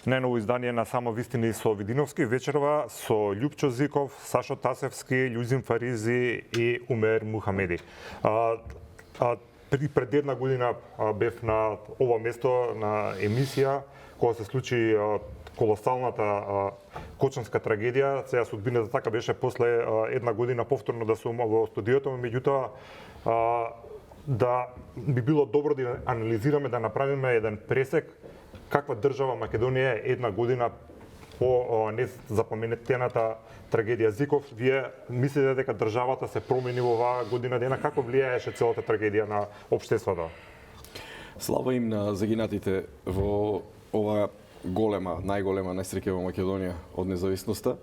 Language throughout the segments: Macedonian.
најново издание на Само вистини со Видиновски, вечерва со Љупчо Зиков, Сашо Тасевски, Љузин Фаризи и Умер Мухамеди. Пред една година бев на ова место на емисија кога се случи колосалната кочанска трагедија. Сега судбината така беше после една година повторно да сум во студиото, меѓутоа да би било добро да анализираме, да направиме еден пресек каква држава Македонија е една година по незапоменетената трагедија Зиков. Вие мислите дека државата се промени во оваа година дена? Како влијаеше целата трагедија на општеството? Слава им на загинатите во ова голема, најголема несреќа во Македонија од независноста.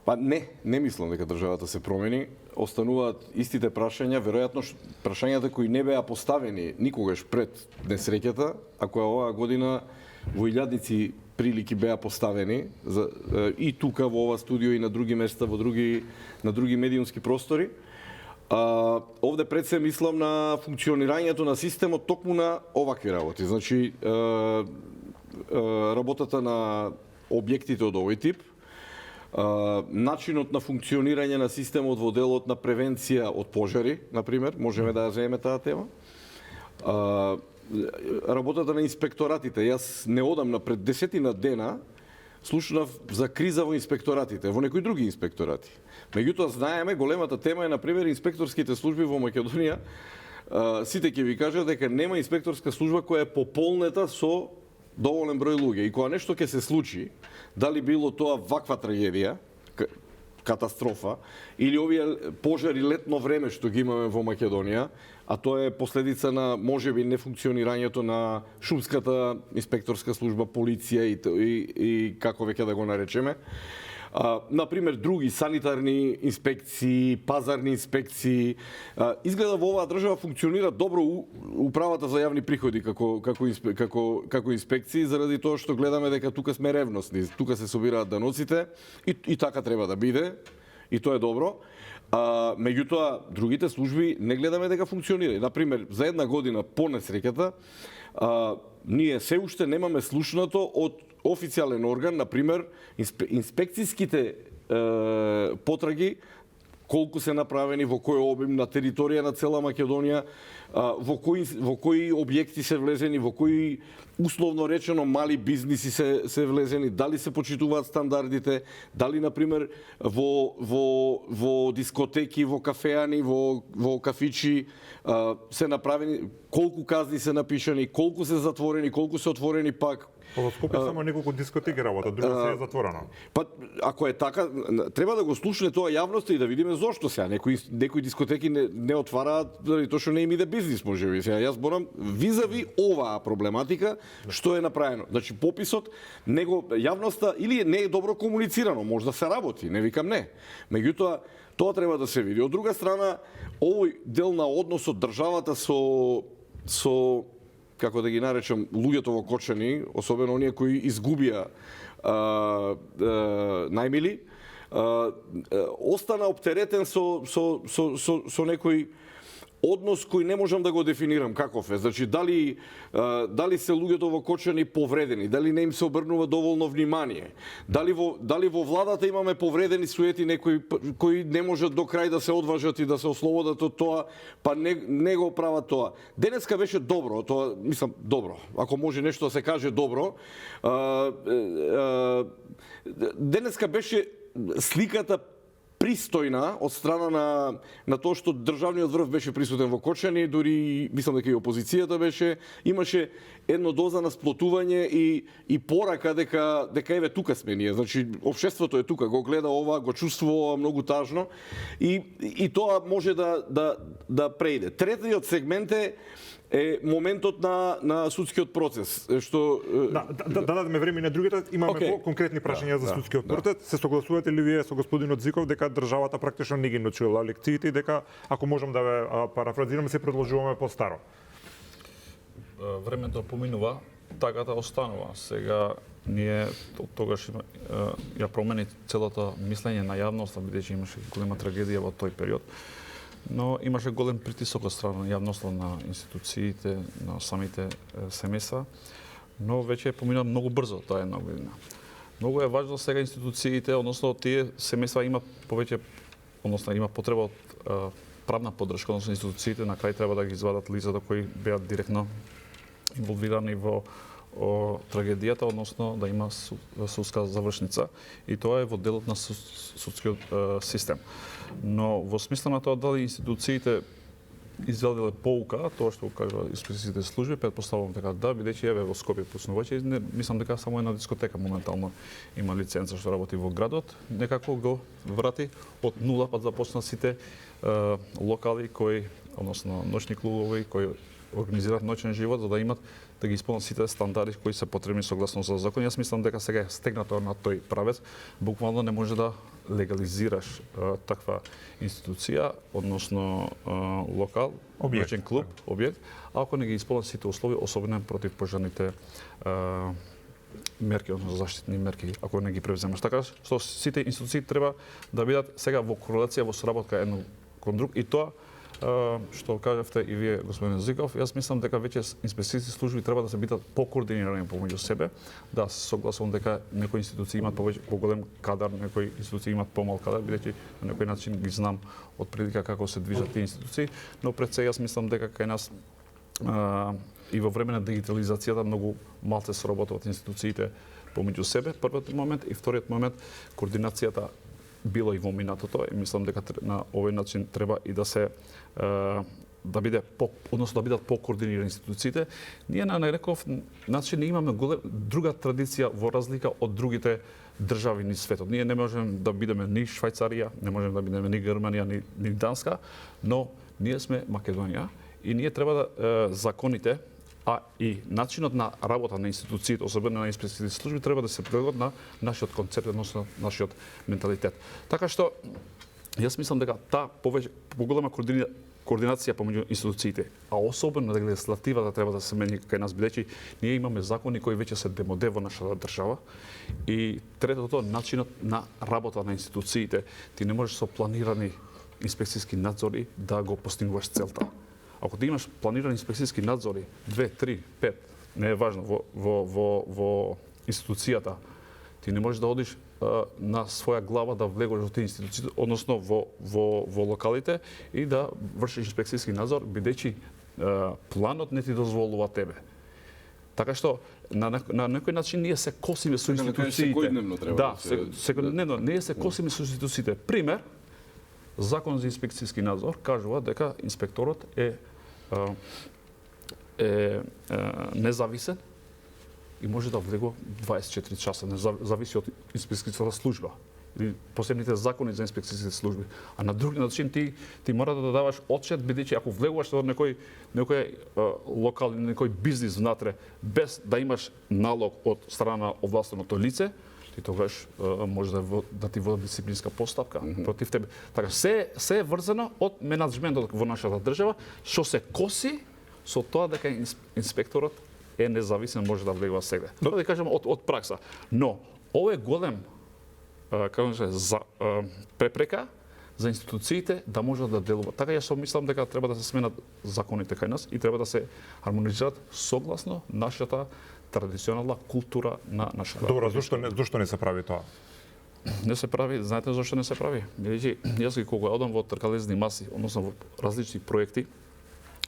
Па не мислам дека државата се промени. Остануваат истите прашања, веројатно прашањата кои не беа поставени никогаш пред несреќата, а која оваа година во илјадници прилики беа поставени и тука во ова студио и на други места, на други медиумски простори. Овде пред се мислам на функционирањето на системот токму на овакви работи. Значи, работата на објектите од овој тип, начинот на функционирање на системот во делот на превенција од пожари, например, можеме да ја земеме таа тема. Работата на инспекторатите. Јас не одам на пред 10 дена, слушнав за криза во инспекторатите, во некои други инспекторати. Меѓутоа, знаеме, големата тема е, например, инспекторските служби во Македонија. Сите ќе ви кажат дека нема инспекторска служба која е пополнета со доволен број луѓе. И кога нешто ќе се случи, дали било тоа ваква трагедија, катастрофа, или овие пожари летно време што ги имаме во Македонија, а тоа е последица на можеби нефункционирањето на шумската инспекторска служба, полиција и како веќе да го наречеме. Например, други санитарни инспекции, пазарни инспекции. Изгледа во оваа држава функционира добро управата за јавни приходи како инспекции, заради тоа што гледаме дека тука сме ревностни, тука се собираат даноците и така треба да биде, и тоа е добро. Меѓутоа, другите служби не гледаме дека функционира. Например, за една година по несреќата, ние се уште немаме слушнато од официјален орган, например, инспекцијските потраги, колку се направени, во кој обим на територија на цела Македонија, во кои објекти се влезени, во кои условно речено мали бизниси се влезени, дали се почитуваат стандардите, дали например во дискотеки, во кафеани, во кафичи се направени, колку казни се напишани, колку се затворени, колку се отворени пак. Во Скопје само неколку дискотеки работат, друго се е затворено. Па ако е така, треба да го слушне тоа јавноста и да видиме зошто сега некои дискотеки не отвараат, тоа што не им иде бизнис можеби. Сега јас борам визави оваа проблематика што е направено. Значи пописот јавноста или не е добро комуницирано, може да се работи, не викам не. Меѓутоа тоа треба да се види. Од друга страна, овој дел на односот државата со како да ги наречам, луѓето во Кочани, особено оние кои изгубија најмили, остана оптеретен со некој однос кој не можам да го дефинирам каков е. Значи, дали се луѓето во Кочани повредени, дали не им се обрнува доволно внимание, дали во владата имаме повредени суети некои кои не можат до крај да се одважат и да се ослободат од тоа, па не го прават тоа. Денеска беше добро, тоа мислам добро. Ако може нешто да се каже добро, денеска беше сликата пристојна од страна на тоа што државниот врв беше присутен во Кочани, дури мислам дека и опозицијата беше, имаше едно доза на сплотување и порака дека еве тука сме ние. Значи општеството е тука, го гледа ова, го чувствува многу тажно и тоа може да преиде. Третиот сегмент е моментот на судскиот процес, што дадеме време на другите, имаме конкретни прашања за судскиот процес. Се согласувате ли вие со господинот Зиков дека државата практично не ги научила лекциите и дека ако можам да ве парафразирам, се предложуваме по-старо? Времето поминува, таката останува. Сега ние тогаш ја промени целото мислење на јавноста, бидејќи имаше голема трагедија во тој период. Но имаше голем притисок од страна на јавноста, на институциите, на самите семејства, но веќе помина многу брзо таа една година. Многу е важно сега институциите, односно тие семејства имаат повеќе, односно има потреба од правна поддршка, односно институциите на крај треба да ги извадат лицата кои беа директно инволвирани во трагедијата, односно да има судска завршница, и тоа е во делот на судскиот систем. Но во смисла на тоа дали институциите извадиле поука, тоа што кажува инспекцијските служби, претпоставувам дека да, бидејќи еве во Скопје пуснувачи, мислам дека само една дискотека моментално има лиценца што работи во градот, некако го врати од нула, па започна сите локали кои, односно ноќни клубови кои организираат ноќен живот за да имат да ги исполнат сите стандарди кои се потребни согласно со закон. Јас мислам дека сега е стегнато на тој правец, буквално не може да легализираш таква институција, односно локал, ноќен клуб, објект, ако не ги исполнат сите услови, особено против пожарните мерки, односно заштитни мерки, ако не ги превземаш. Така што сите институции треба да бидат сега во корелација, во соработка едно кон друг, и тоа што кажавте и вие, господин Зиков, јас мислам дека веќе инспекцијските служби треба да се бидат покоординирани помеѓу себе, да се согласувам дека некои институции имаат поголем кадар, некои институции имаат помал кадар, бидејќи на некој начин ги знам од прилика како се движат тие институции, но пред се јас мислам дека кај нас и во време на дигитализацијата многу малце соработуваат институциите помеѓу себе, првиот момент, и вториот момент, координацијата било и во минатото, и мислам дека на овој начин треба и да се да биде односно да бидат покоординирани институциите. Ние на некој начин не имаме друга традиција во разлика од другите држави низ светот. Ние не можеме да бидеме ни Швајцарија, не можеме да бидеме ни Германија, ни Данска, но ние сме Македонија и ние треба да законите, а и начинот на работа на институциите, особено на инспекцијските служби, треба да се прилагат на нашиот концепт, односно нашиот менталитет. Така што јас мислам дека таа поголема координација помеѓу институциите, а особено легислативата треба да се мени кај нас, бидејќи ние имаме закони кои веќе се демоде во нашата држава, и третото, начинот на работа на институциите. Ти не можеш со планирани инспекцијски надзори да го постигнуваш целта. Ако ти имаш планирани инспекцијски надзори, 2, 3, 5, не е важно, во институцијата, ти не можеш да одиш на своја глава да влегуваш во тие институции, односно во локалите и да вршиш инспекцијски надзор, бидејќи планот не ти дозволува тебе. Така што на некој начин ние се косиме со институциите. Секојдневно треба да секојдневно ние се косиме со институциите. Пример, Закон за инспекцијски надзор кажува дека инспекторот е независен и може да влегува 24 часа, зависи од инспекцијската служба или посебните закони за инспекцијските служби. А на друг начин ти мора да даваш отчет, бидејќи ако влегуваш во некој локал или некој бизнис внатре без да имаш налог од страна на овластеното лице, ти тогаш може да ти води дисциплинска постапка против тебе. Така се е врзано од менаџментот во нашата држава, што се коси со тоа дека инспекторот е независен, може да влегува сега. Добро да кажам од пракса. Но ова е голем препрека за институциите да можат да делуваат. Така јас мислам дека треба да се сменат законите кај нас и треба да се хармонизираат согласно нашата традиционална култура на нашата. Добро, зошто не се прави тоа? Не се прави, знаете зошто не се прави? Бидејќи јас кога одам во тркалезни маси, односно во различни проекти,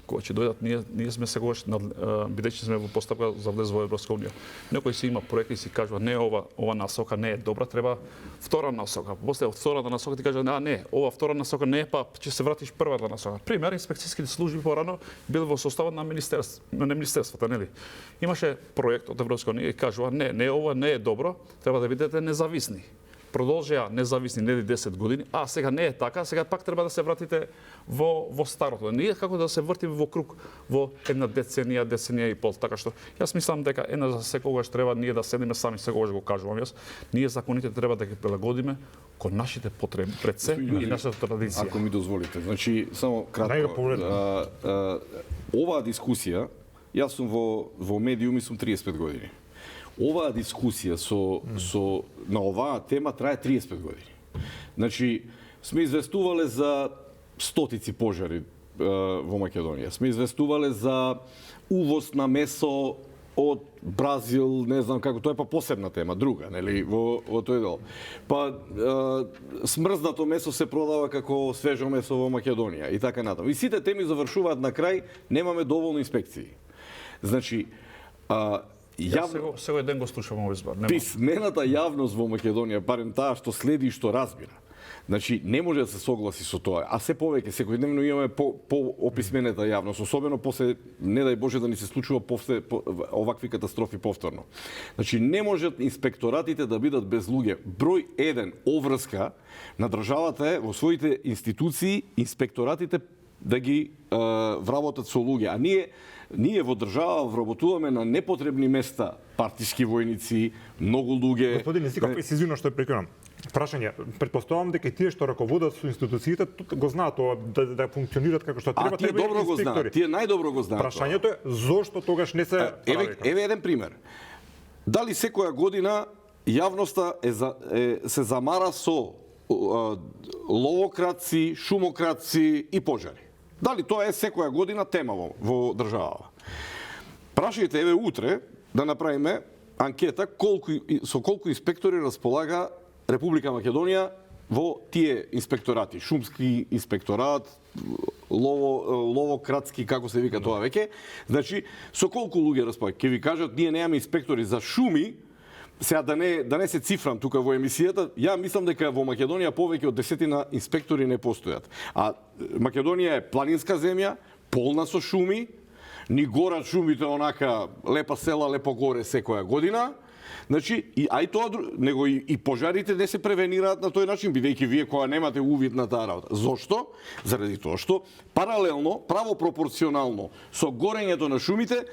кои ќе дојдат, ние сме сегаш бидејќи сме во постапка за влез во Европска унија. Некој си има проект и си кажува не, ова насока не е добра, треба втора насока. После втората насока ти кажува не, ова втора насока не е, па ќе се вратиш првата насока. Пример, инспекцијските служби порано бил во составот на министерствата, нели? Имаше проект од Европска унија и кажува не, ова не е добро, треба да бидете независни. Продолжеа независни нели 10 години, а сега не е така, сега пак треба да се вратите во старото. Ние како да се вртиме во круг во една деценија и пол, така што јас мислам дека за секогаш треба ние да седиме сами, секогаш го кажувам јас, ние законите треба да ги прилагодиме кон нашите потреби пред се и нашата традиција. Ако ми дозволите, значи само кратко. Оваа дискусија, јас сум во медиуми сум 35 години. Оваа дискусија на оваа тема трае 35 години. Значи, сме известувале за стотици пожари во Македонија. Сме известувале за увоз на месо од Бразил, не знам како, тоа е па посебна тема, друга, нели, во тој дел. Па смрзнато месо се продава како свежо месо во Македонија и така натаму. И сите теми завршуваат на крај, немаме доволно инспекции. Значи, Јавно секој ден го слушам овој збор. Писмената јавност во Македонија, барем таа што следи и што разбира. Значи, не може да се согласи со тоа. А се повеќе, секојдневно имаме по описмената јавност, особено после, не дај Боже да ни се случува овакви катастрофи повторно. Значи, не можат инспекторатите да бидат без луѓе. Број 1 обврска на државата е во своите институции, инспекторатите да ги вработат со луѓе. А ние во држава вработуваме на непотребни места партиски војници, многу луѓе. Господин Несиков, се извинувам што ја прекинам. Прашање, претпоставам дека и тие што раководат со институциите го знаат тоа да функционираат како што треба. Тие добро го знаат, тие најдобро го знаат. Прашањето е зошто тогаш не се прави? Еве еден пример. Дали секоја година јавноста се замара со ловократци, шумократци и пожари? Дали тоа е секоја година тема во државава? Прашајте еве утре да направиме анкета со колку инспектори располага Република Македонија во тие инспекторати, шумски инспекторат, ловократски, како се вика тоа веќе. Значи, со колку луѓе располага? Ќе ви кажат, ние немаме инспектори за шуми. Сега да не се цифрам тука во емисијата, ја мислам дека во Македонија повеќе од 10 инспектори не постојат. А Македонија е планинска земја, полна со шуми, ни горат шумите онака лепа села, лепо горе секоја година. Значи, него и пожарите не се превенираат на тој начин, бидејќи вие кога немате увид на таа работа. Зошто? Заради тоа што паралелно, правопропорционално со горењето на шумите,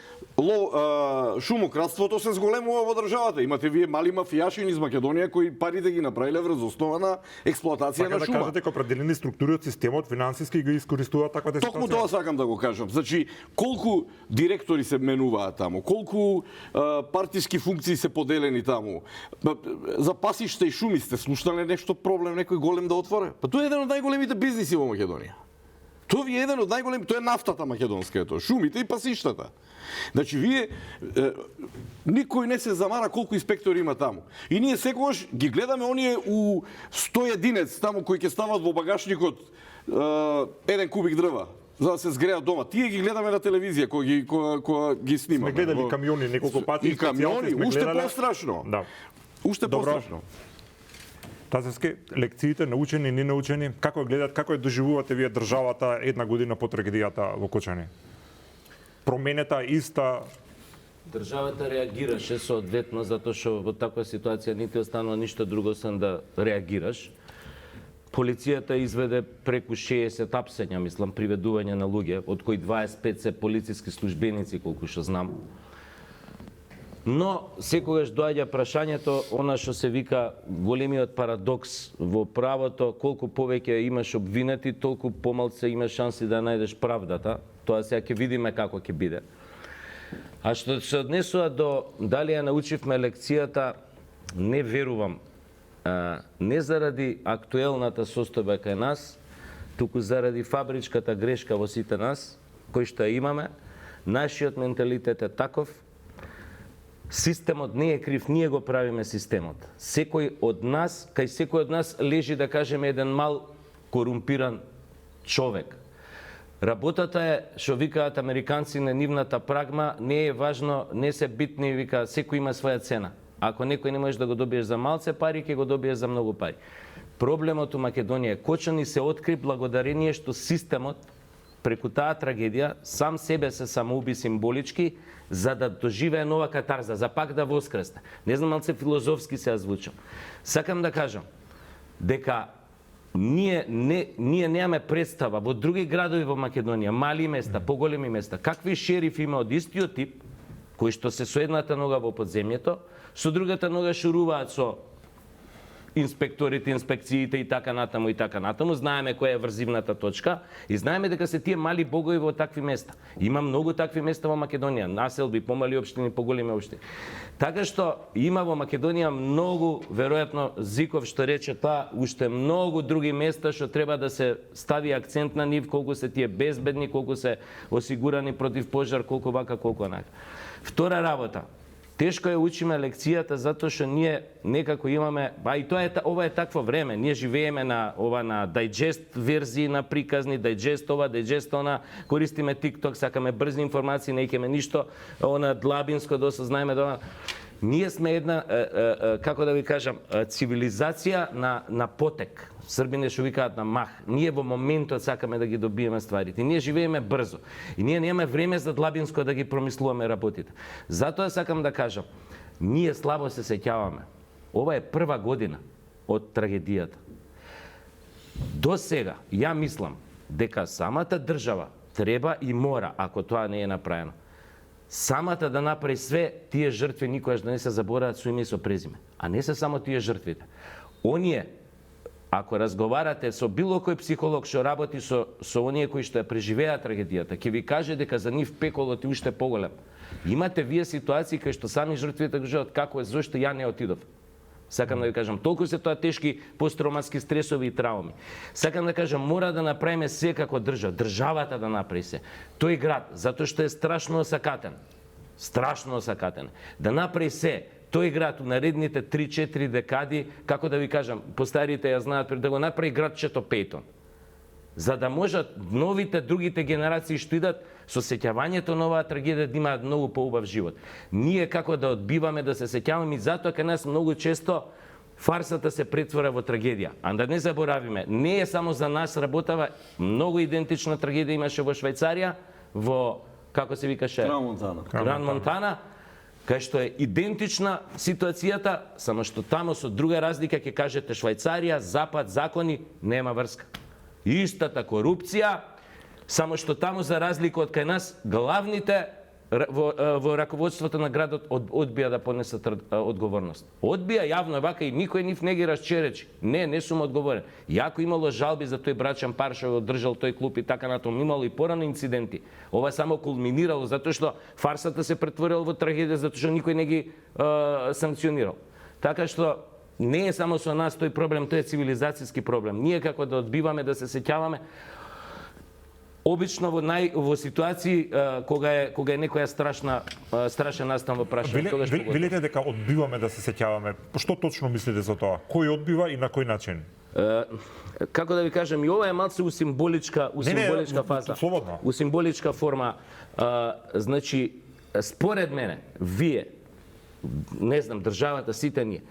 шумократството се зголемува во државата. Имате вие мали мафијаши низ Македонија кои парите ги направиле врз основа на експлоатација на шума. Да кажете дека определени структури од системот финансиски ги искористуваат таквата ситуација. Токму тоа сакам да го кажам. Значи, колку директори се менуваат таму, колку партиски функции се поделени таму. За пасиште и шуми сте слушнале нешто проблем некој голем да отворе? Па тоа е еден од најголемите бизниси во Македонија. Тоа е еден од најголемите, тоа е нафтата македонска, шумите и пасиштата. Значи, вие, никој не се замара колку инспектори има таму. И ние секогаш ги гледаме оние у 101 таму кои ќе стават во багажникот 1 кубик дрва за да се згреат дома. Тие ги гледаме на телевизија кога ги снимаме. Сме гледали камиони неколку пати. И камиони, уште пострашно. Да. Уште пострашно. Тазевски, лекциите научени, не научени, како гледат, како доживувате вие државата една година по трагедијата во Кочани? Променета иста? Државата реагираше соодветно затоа што во таква ситуација не ти останува ништо друго освен да реагираш. Полицијата изведе преку 60 апсења, мислам, приведување на луѓе, од кои 25 се полициски службеници, колку што знам. Но секогаш доаѓа прашањето, она што се вика големиот парадокс во правото, колку повеќе имаш обвинети, толку помалку имаш шанси да најдеш правдата. Тоа сега ќе видиме како ќе биде. А што се однесува до дали ја научивме лекцијата, не верувам. Не заради актуелната состојба кај нас, туку заради фабричката грешка во сите нас, кој што ја имаме. Нашиот менталитет е таков. Системот не е крив, ние го правиме системот. Кај секој од нас лежи, да кажеме, еден мал корумпиран човек. Работата е, што викаат американци на нивната прагма, не е важно, не се битни, вика, секој има своја цена. Ако некој не можеш да го добиеш за малце пари, ќе го добиеш за многу пари. Проблемот у Македонија е Кочани се откри благодарение што системот преку таа трагедија сам себе се самоуби символички за да доживее нова катарза, за пак да воскресне. Не знам малце филозофски се звучам. Сакам да кажам дека ние немаме представа во други градови во Македонија, мали места, поголеми места, какви шерифи има од истиот тип, кои што се со едната нога во подземјето, со другата нога шуруваат со инспекторите, инспекциите и така натаму, знаеме која е врзивната точка и знаеме дека се тие мали богови во такви места. Има многу такви места во Македонија, населби, помали општини, поголеми општини. Така што има во Македонија многу, веројатно Зиков што рече тоа, уште многу други места што треба да се стави акцент на нив, колку се тие безбедни, колку се осигурани против пожар, колку вака, колку онака. Втора работа. Тешко е учиме лекцијата затоа што ние некако имаме, и ова е такво време, ние живееме на дајџест верзии на приказни, дајџест ова, дајџест она, користиме TikTok, сакаме брзи информации, не икеме ништо, она длабинско да осознаеме да. Ние сме една, како да ви кажам, цивилизација на потек. Србине што викаат на мах. Ние во моментот сакаме да ги добиеме стварите. Ние живееме брзо. И ние немаме време за длабинско да ги промислуваме работите. Затоа сакам да кажам, ние слабо се сеќаваме. Ова е прва година од трагедијата. До сега, ја мислам дека самата држава треба и мора, ако тоа не е направено, самата да направи све тие жртви никогаш да не се забораат со име и со презиме. А не се само тие жртвите. Оние, ако разговарате со било кој психолог што работи со оние кои што ја преживеа трагедијата, ќе ви каже дека за нив пеколот е уште поголем. Имате вие ситуации кај што сами жртвите кажуваат како е, зошто ја не отидов. Сакам да ви кажам, толку се тоа тешки посттравматски стресови и трауми. Сакам да кажам, мора да направиме се како држава, државата да направи се. Тој град, затоа што е страшно осакатен. Страшно осакатен. Да направи се тој град у наредните 3-4 декади, како да ви кажам, постарите ја знаат, да го направи градчето Пејтон. За да можат новите, другите генерации што идат со сеќавањето на оваа трагедија да имаат многу поубав живот. Ние како да одбиваме да се сеќаваме и затоа кај нас многу често фарсата се претвора во трагедија. А да не заборавиме, не е само за нас работава, многу идентична трагедија имаше во Швајцарија, во, како се викаше? Кран Монтана, кај што е идентична ситуацијата, само што тамо со друга разлика ќе кажете Швајцарија, Запад, закони, нема врска. Истата корупција, само што тамо за разлика од кај нас, главните во раководството на градот одбија да понесат одговорност. Одбија јавно вака и никој нив не ги расчеречи. Не сум одговорен. Јако имало жалби за тој брачен пар што одржал тој клуб и така натаму, имало и порано инциденти. Ова само кулминирало затоа што фарсата се претворила во трагедија затоа што никој не ги санкционирал. Така што не е само со нас тој проблем, тој е цивилизацијски проблем. Ние како да одбиваме да се сеќаваме, обично во ситуации кога е некоја страшен настан во прашање. Велите дека одбиваме да се сеќаваме. Што точно мислите за тоа? Кој одбива и на кој начин? Како да ви кажам, и ова е малце у символичка фаза. Слободно. У символичка форма. Значи, според мене, вие, не знам, државата, сите ние,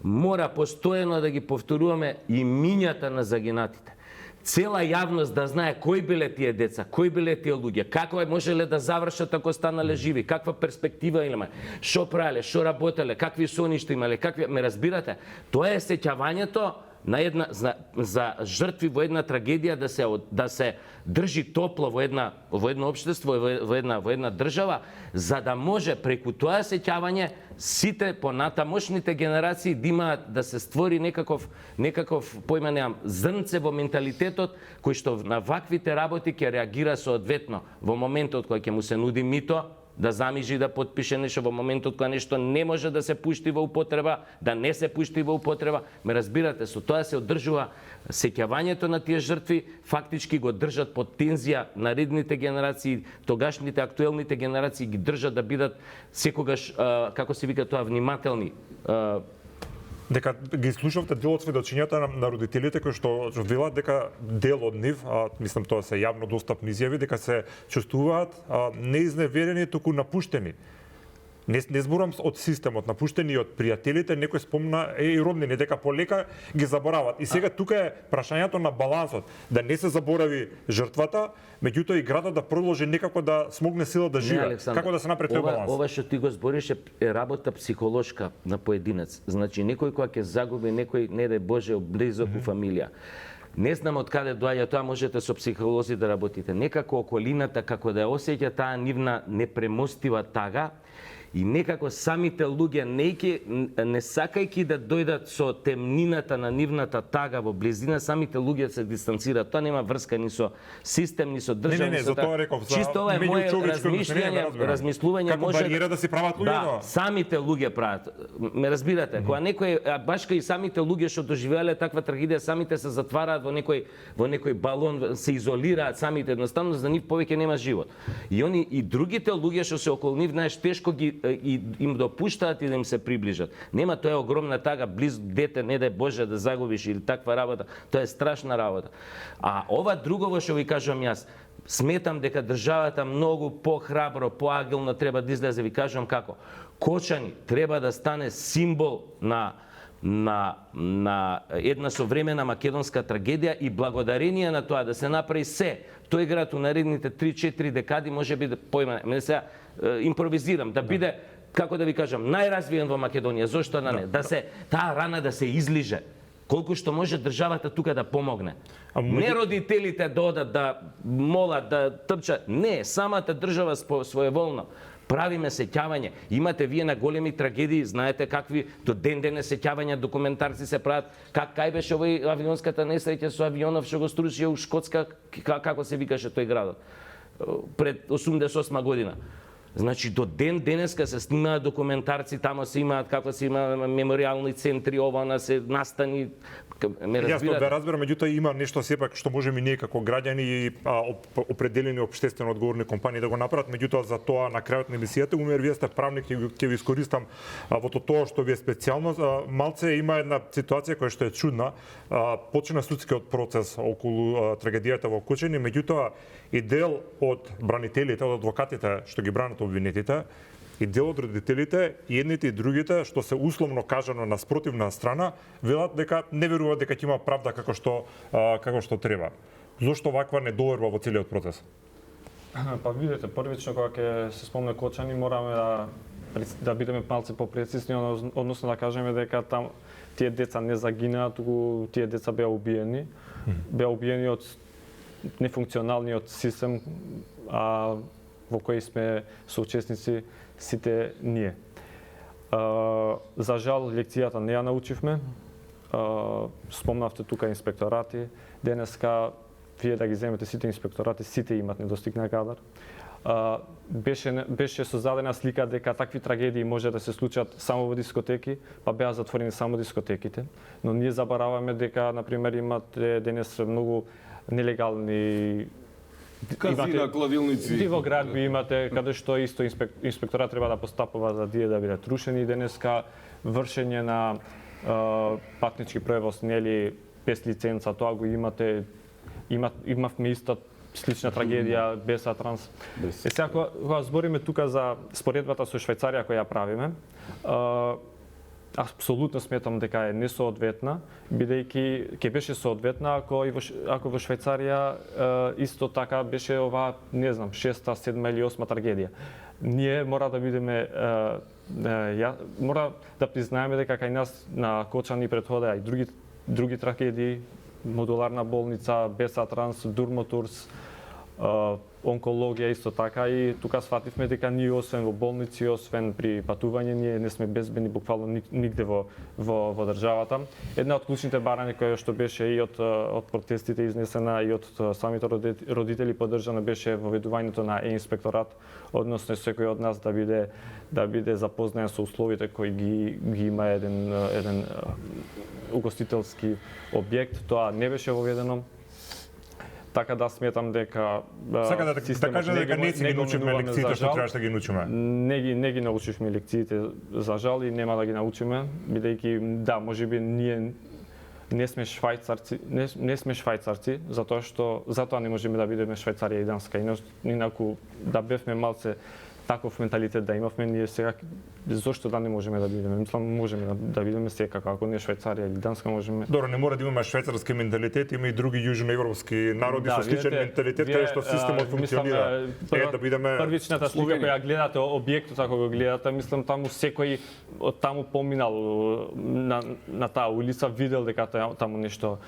мора постојано да ги повторуваме имињата на загинатите. Цела јавност да знае кои биле тие деца, кои биле тие луѓе, како можеле да завршат ако станале живи, каква перспектива имале, што правеле, што работеле, какви соништа имале, ме разбирате? Тоа е сеќавањето на за жртви во една трагедија да се држи топло во едно општество, во една држава, за да може преку тоа сеќавање сите понатамошните генерации да имаат да се створи некаков појма неам зрнце во менталитетот кој што на ваквите работи ќе реагира соодветно во моментот кога ќе му се нуди мито, да замижи да потпише нешто во моментот кога нешто не може да се пушти во употреба, да не се пушти во употреба. Ме разбирате, со тоа се одржува сеќавањето на тие жртви, фактички го држат под тензија наредните генерации, тогашните актуелните генерации ги држат да бидат секогаш, како се вика тоа, внимателни. Дека ги слушавте дел од сведочињата на родителите кои што велат дека дел од нив, мислам тоа се јавно достапни изјави, дека се чувствуваат не изневерени, туку напуштени. Не зборам од системот, напуштени од пријателите, некој спомна и роднини, дека полека ги заборават. И сега тука е прашањето на балансот, да не се заборави жртвата, меѓутоа и градот да продолжи некако да смогне сила да живее. Како да се направи тој баланс? Ова што ти го збориш е работа психолошка на поединец. Значи некој кога ќе загуби некој, не дај Боже, близок у фамилија. Не знам од каде доаѓа тоа, можете со психолози да работите. Некако околината како да ја осеќа таа нивна непремостива тага И некако самите луѓе не сакајќи да дојдат со темнината на нивната тага во близина, самите луѓе се дистанцираат. Тоа нема врска ни со систем, ни со држава, Не, за тоа реков, за чисто ова е мое размислување како може бариера да си прават луѓето. Да, самите луѓе прават. Ме разбирате, кога некој баш кај самите луѓе што доживеале таква трагедија, самите се затвараат во некој балон, се изолираат самите, едноставно за нив повеќе нема живот. И они и другите луѓе што се околу нив, знаеш, тешко ги им допуштаат и да им се приближат. Нема, тоа е огромна тага, близ дете, не дај Боже да загубиш или таква работа, тоа е страшна работа. А ова другово што ви кажувам јас, сметам дека државата многу похрабро, поагилно треба да излезе, ви кажувам како. Кочани треба да стане символ на една современа македонска трагедија и благодарение на тоа да се направи се, тој град у наредните 3-4 декади може би да појме, сега импровизирам, да биде, како да ви кажам, најразвиен во Македонија, зошто да не? Да се таа рана да се излиже. Колку што може државата тука да помогне. Не родителите да одат да молат, да трчат, не, самата држава своеволно. Правиме сеќавање. Имате вие на големи трагедии, знаете какви до ден сеќавања, документарци се прават. Кај беше овој авионската несреќа со авионов што го струсија у Шкотска, како се викаше тој градот, пред 88 година. Значи до денеска се снимаат документарци, тамо се имаат како се има мемориални центри, ова се настани. Јасно да разберам, меѓутоа има нешто сепак што можеме ние како граѓани и определени општествено одговорни компании да го направат, меѓутоа за тоа на крајот на емисијата, умер вие сте правник, ќе ви искористам во тоа што ви е специјално. Малце има една ситуација која што е чудна. Почина судскиот процес околу трагедијата во Кочани, меѓутоа и дел од бранителите, од адвокатите што ги бранат обвинетите, и дел од родителите, и едните и другите, што се условно кажано на спротивна страна, велат дека не веруваат дека ќе има правда како што треба. Зошто ваква недоверба во целиот процес? Па видете, првично кога ќе се спомне Кочани, мораме да бидеме малце попрецизни, односно да кажеме дека там тие деца не загинаа, туку тие деца беа убиени. Беа убиени од нефункционалниот систем, во кој сме соучесници сите ние. За жал, лекцијата не ја научивме. Спомнавте тука инспекторати. Денеска, вие да ги земете сите инспекторати, сите имат недостигнат кадар. Беше создадена слика дека такви трагедии може да се случат само во дискотеки, па беа затворени само дискотеките. Но ние забараваме дека, например, имате денес многу нелегални казина, кладилници. Дивоградби имате, каде што исто инспекторат треба да постапува за тие да бидат рушени. Денеска вршење на патнички превоз, нели, без лиценца, тоа го имате. Имавме иста слична трагедија без Атранс. Сега кога збориме тука за споредбата со Швајцарија која ја правиме, апсолутно сметам дека е несоодветна, бидејќи ќе беше соодветна ако во Швајцарија исто така беше ова, не знам, 6-та, 7-та или 8-та трагедија. Ние мора да бидеме мора да признаеме дека кај нас на Кочани претходеа и други трагедии, модуларна болница, Беса Транс, Дурмотурс, онкологија исто така, и тука сфативме дека ние освен во болници, освен при патување, ние не сме безбедни буквално нигде во државата. Една од клучните барања која што беше и од протестите изнесена и од самите родители поддржана беше воведувањето на инспекторат, односно секој од нас да биде запознаен со условите кои ги има еден угостителски објект. Тоа не беше воведено. Така да сметам дека сака да кажам дека не си ги научивме лекциите што требаше да ги научиме. Не ги научивме лекциите за жал и нема да ги научиме, бидејќи да, можеби ние не сме швајцарци, затоа не можеме да бидеме Швајцарија и Данска. Инаку да бевме малце таков менталитет да имавме, ние сега зошто да не можеме да бидеме? Мислам, можеме да бидеме секако, ако не Швајцарија или Данска можеме. Добро, не мора да имаме швајцарски менталитет, има и други јужноевропски народи со сличен менталитет каде што системот функционира. Да бидеме првичната слика која гледате, објектот ако го гледате, мислам таму секој од таму поминал на таа улица, видел дека таму нешто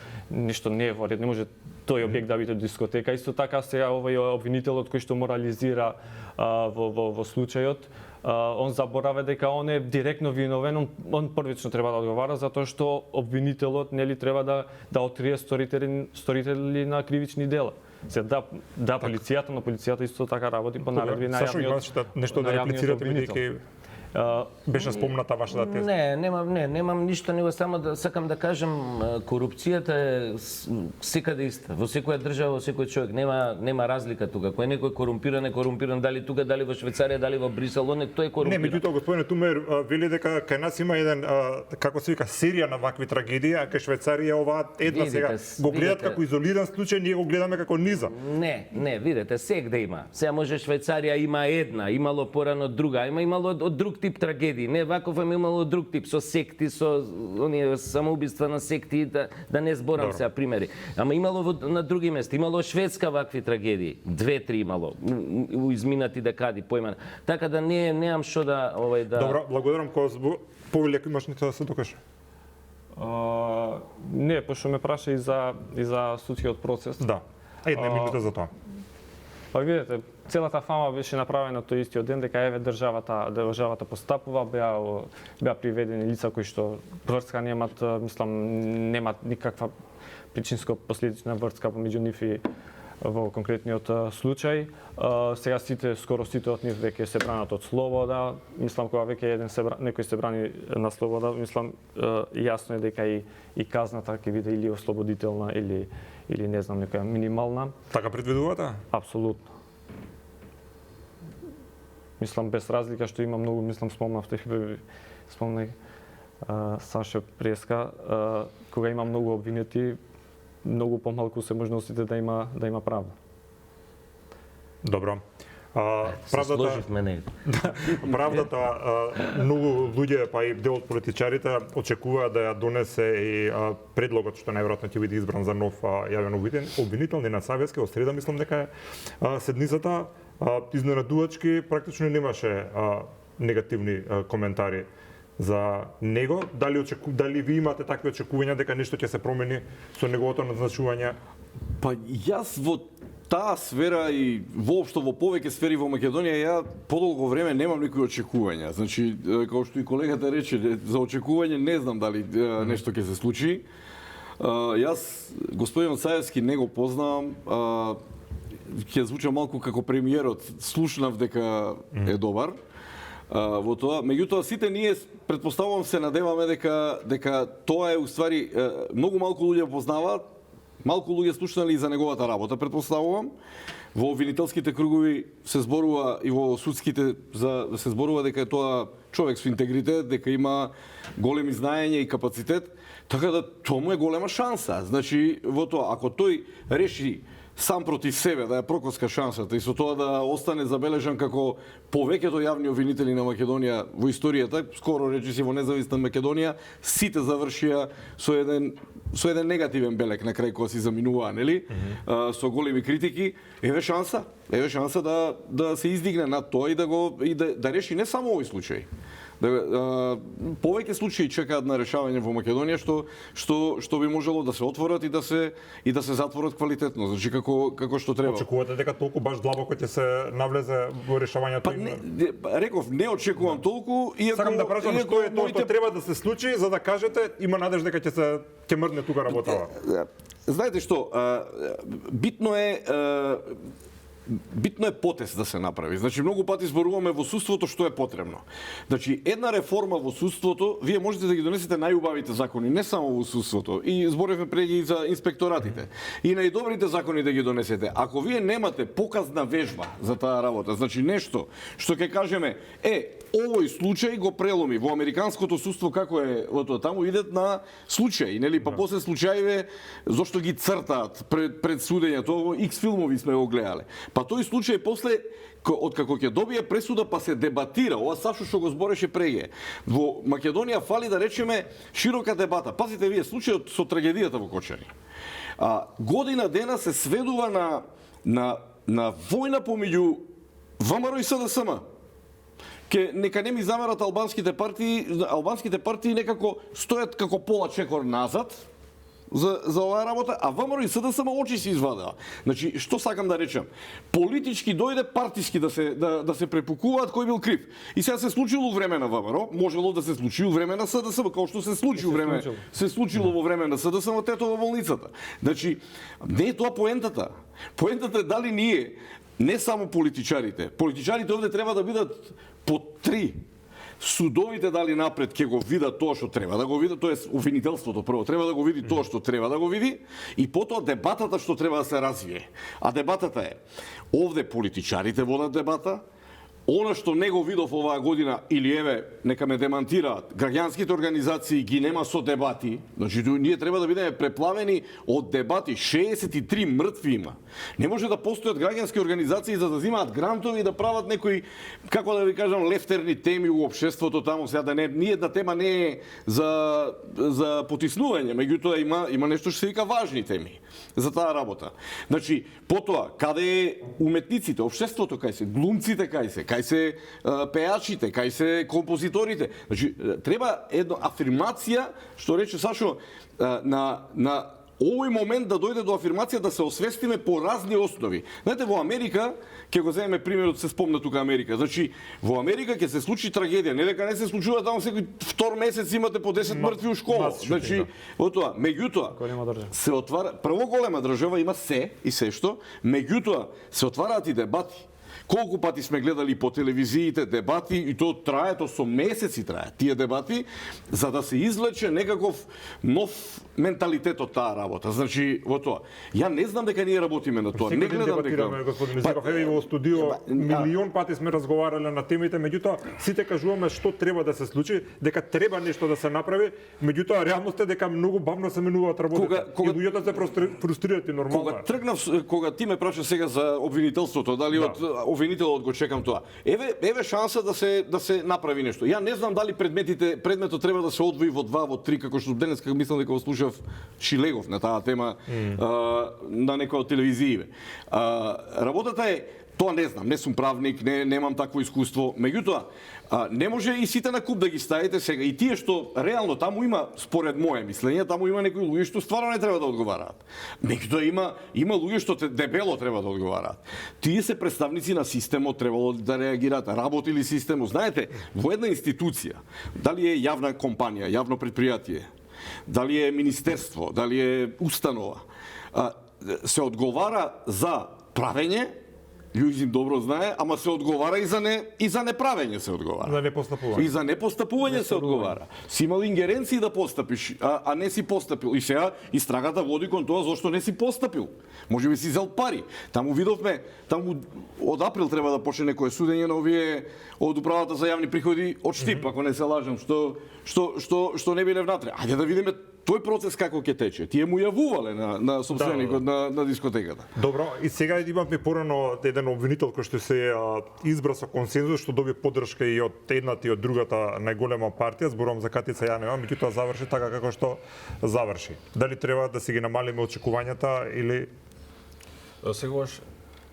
не е во ред, не може тој објект да биде дискотека. Исто така сега овој обвинителот кој што морализира во случајот, Он заборавя дека он е директно виновен, он првично треба да одговара затоа што обвинителот нели треба да отрие сторители на кривични дела. Се да полицијата, но полицијата исто така работи по наредби на Сашо, имаш нешто да реплицирате бидејќи беше спомната вашата теза? Немам ништо, него само да сакам да кажам, корупцијата е секаде иста. Во секоја држава, во секој човек нема разлика тука. Кој некој корумпиран, дали тука, дали во Швајцарија, дали во Брисел, тој е корумпиран. Не, меѓутоа господине Тумер вели дека кај нас има еден како се вика серија на вакви трагедии, а кај Швајцарија ова една сега го гледат како изолиран случај, ние го гледаме како низа. Не, видете, сегде има. Сега може Швајцарија има една, имало порано друга, имало од друг тип трагедии. Не, ваков имало друг тип, со секти, со оние самоубиства на секти, да не зборам сега примери. Ама имало на други места, имало Шведска вакви трагедии, 2-3 имало, у изминати декади, поимана. Така да немам што да Добро, благодарам Козбу. Повели ако имаш нешто да се докаже. Не, пошто ме праша и за судскиот процес. Да. Една минута за тоа. Па видите, целата фама беше направена тој истиот ден дека еве државата постапува, беа приведени лица кои што врска немат никаква причинско последична врска помеѓу нив и во конкретниот случај. Сега скоро сите од нив веќе се бранат од слобода. Мислам кога веќе некој се брани на слобода, мислам јасно е дека и казната ќе биде или ослободителна или не знам некоја минимална. Така предвидувате? Апсолутно. Мислам без разлика што има многу, спомнах Саше Преска, кога има многу обвинети, многу помалку се можностите да има правда. Добро. Правдата, многу луѓе, па и дел од политичарите очекуваат да ја донесе и предлогот што најверојатно ќе биде избран за нов јавен обвинител, Ненад Савески, од среда мислам дека е седницата. Изненадувачки практично немаше негативни коментари за него. Дали ви имате такви очекувања дека нешто ќе се промени со неговото назначување? Па јас во таа сфера и воопшто во повеќе сфери во Македонија ја подолго време немам никои очекувања. Значи, како што и колегата рече, за очекување не знам дали нешто ќе се случи. Јас господин Саевски не го познавам. Ќе звуча малку како премиерот, слушнав дека е добар во тоа. Меѓутоа сите ние претпоставувам се надеваме дека тоа е уствари многу малку луѓе познаваат, малку луѓе слушнали и за неговата работа, претпоставувам. Во обвинителските кругови се зборува и во судските се зборува дека е тоа човек со интегритет, дека има големи знаења и капацитет, така да тоа му е голема шанса. Значи во тоа ако тој реши сам против себе да ја прокоска шансата и со тоа да остане забележан како повеќето јавни обвинители на Македонија во историјата, скоро речиси во независна Македонија, сите завршија со еден негативен белек на крај кога си заминуваа, нели? Со големи критики, еве шанса да се издигне над тоа и да реши не само овој случај. Повеќе случаи чекаат на решавање во Македонија што би можело да се отворат и да се затворат квалитетно, значи како што треба. Очекувате дека толку баш длабоко ќе се навлезе во решавањето? Реков, не очекувам толку, иако сакам да прашам што е тоа што треба да се случи за да кажете има надежда дека ќе мрдне тука работава. Знаете што, битно е потез да се направи. Значи многу пати зборуваме во судството што е потребно. Значи една реформа во судството, вие можете да ги донесете најубавите закони, не само во судството. И зборевме преди за инспекторатите. И најдобрите закони да ги донесете. Ако вие немате показна вежба за таа работа, значи нешто што ќе кажеме овој случај го преломи во американското судство како е тоа, таму идат на случаи, нели, па после случаите зошто ги цртаат пред судењето, X филмови сме го гледале. Па тој случај после откако ќе добие пресуда па се дебатира, ова Сашо што го збореше преге. Во Македонија фали да речеме широка дебата. Пазите вие случајот со трагедијата во Кочани. Година дена се сведува на војна помеѓу ВМРО и СДСМ. Нека не ми замерат албанските партии некако стојат како пола чекор назад, за оваа работа, а ВМРО и СДСМ очи се извадаа. Значи, што сакам да речам? Политички дојде партиски да се препукуваат кој бил крив. И сега се случило време на ВМРО, можело да се случи време на СДСМ, како што се случи време. Се случило во време на СДСМ, тето во болницата. Значи, не е тоа поентата. Поентата е дали ние, не само политичарите. Политичарите овде треба да бидат по три. Судовите дали напред ќе го видат тоа што треба да го видат, тоест обвинителството прво треба да го види тоа што треба да го види и потоа дебатата што треба да се развие. А дебатата е, овде политичарите водат дебата, она што не го видов оваа година, или еве, нека ме демантираат, граѓанските организации ги нема со дебати, значи ние треба да бидеме преплавени од дебати, 63 мртви има. Не може да постојат граѓански организации за да взимаат грантови и да прават некои, како да ви кажам, лефтерни теми у општеството таму, сега да не, ниедна тема не е за потиснување, меѓутоа има нешто што се вика важни теми за таа работа. Значи, потоа, каде е уметниците, општеството кај се, глумците кај се пеачите, кај се композиторите. Значи, треба една афирмација, што рече Сашо, на овој момент да дојде до афирмација да се освестиме по разни основи. Знаете, во Америка, ќе го земеме примерот, се спомна тука Америка. Значи, во Америка ќе се случи трагедија, не дека не се случува таму секој втор месец имате по 10 мртви у школа. Значи, тоа, меѓутоа се отвара прво голема држава, има се и се што, меѓутоа се отвараат и дебати. Колку пати сме гледали по телевизиите дебати и тоа трае, тоа со месеци трае, тие дебати, за да се извлече некаков нов менталитет од таа работа. Значи, во тоа. Ја не знам дека ние работиме на тоа. Не гледам дека... Господин Мизиров, еве во студио милион пати сме разговарале на темите, меѓутоа сите кажуваме што треба да се случи, дека треба нешто да се направи, меѓутоа реалноста е дека многу бавно се менуваат работите. И луѓето се фрустрират и нормално. Кога ти ме праша сега за обвинителството, дали од обвинителот го чекам тоа. Еве шанса да се направи нешто. Ја не знам дали предметот треба да се одвои во 2, во 3, како што денеска мислам дека го слушав Шилегов на таа тема на некоја од телевизиите. Работата е, тоа не знам, не сум правник, немам такво искуство, меѓутоа не може и сите на куп да ги ставите сега. И тие што реално таму има, според моје мислење, таму има некои луѓе што стварно не треба да одговараат. Меѓутоа има луѓе што дебело треба да одговараат. Тие се представници на системот, требало да реагираат, работили системот. Знаете, во една институција, дали е јавна компанија, јавно предпријатие, дали е министерство, дали е установа, се одговара за правење, Лјузин добро знае, ама се одговара и за неправење се одговара. За непостапување. И за непостапување се одговара. Си имал ингеренции да постапиш, а не си постапил. И сега истрагата води кон тоа зошто не си постапил. Може би си зел пари. Таму видовме, таму од април треба да почне некое судење на овие од управата за јавни приходи од Штип, ако не се лажам, што не биле внатре. Ајде да видиме тој процес како ќе тече. Тие му јавувале на собственикот на дискотеката. Добро, и сега имавме порано еден обвинител кој што се избра со консензус, што доби поддршка и од едната и од другата најголема партија, зборувам за Катица Јанева, меѓутоа заврши така како што заврши. Дали треба да си ги намалиме очекувањата или Сегогаш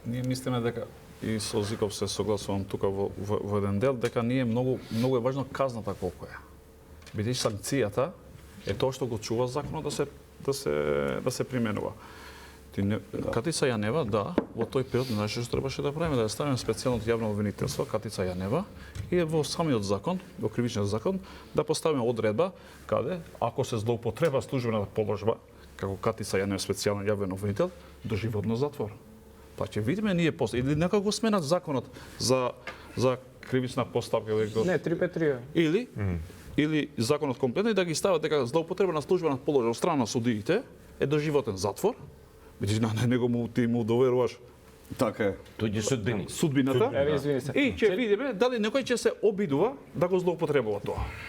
ние мислиме дека и со Зиков се согласувам тука во еден дел дека ние многу е важно казната колку е. Бидејќи санкцијата е тоа што го чува законот да се применува. Катица Јанева, да, во тој период знаеше што требаше да правиме, да ја ставиме специјално јавно обвинителство, Катица Јанева, и во самиот закон, во кривичниот закон, да поставиме одредба каде, ако се злоупотреба службената положба, како Катица Јанева специјален јавен обвинител, доживотно затвор. Па ќе видиме ние после, или нека го сменат законот за кривична поставка. Не, 353. Или законот комплетно и да ги стават дека злоупотреба на службена положба од страна на судиите е доживотен затвор. Бидејќи на него ти му доверуваш Така е. Тој е судбини. судбината. Извини се. И ќе видиме дали некој ќе се обидува да го злоупотребува тоа.